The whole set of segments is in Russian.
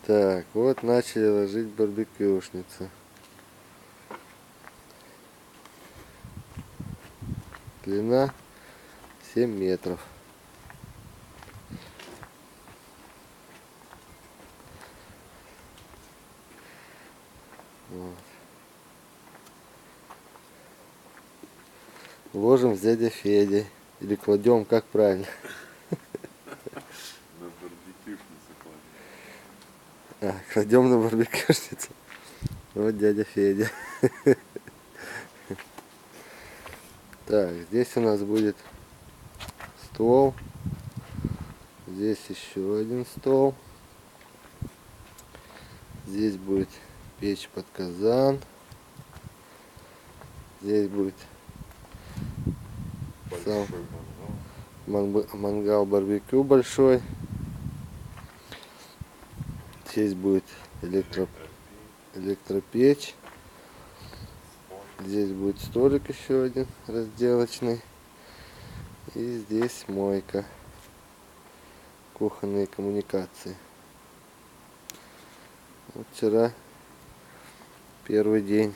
Так, вот начали ложить барбекюшницу. Длина 7 метров. Вот. Ложим с дядей Федей. Или кладем, как правильно? На барбекюшницу кладем. Кладем на барбекюшницу. Вот дядя Федя. Так, здесь у нас будет стол. Здесь еще один стол. Здесь будет печь под казан. Здесь будет сам мангал барбекю большой. Здесь будет электропечь. Здесь будет столик еще один разделочный. И здесь мойка. Кухонные коммуникации. Вот вчера первый день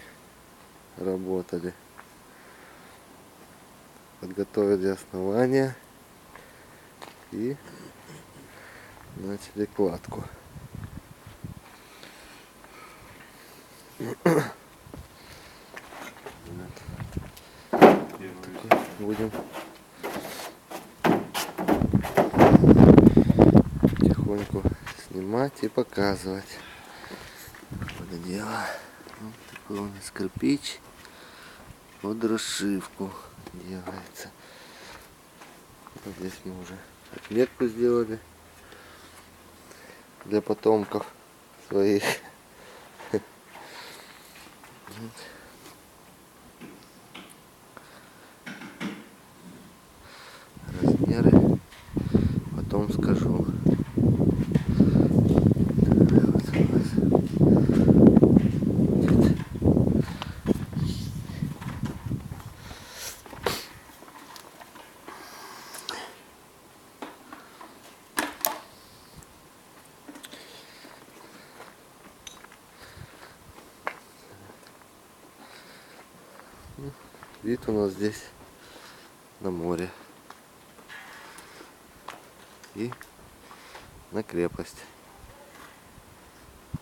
работали. Подготовили основание и начали кладку. Будем потихоньку снимать и показывать. Это дело. Вот такой у нас кирпич под расшивку делается. Вот здесь мы уже отметку сделали для потомков своих. Размеры потом скажу. Вид у нас здесь на море и на крепость.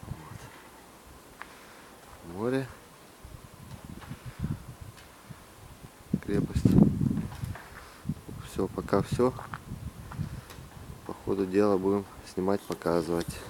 Вот. Море, крепость. Все, пока все. По ходу дела будем снимать, показывать.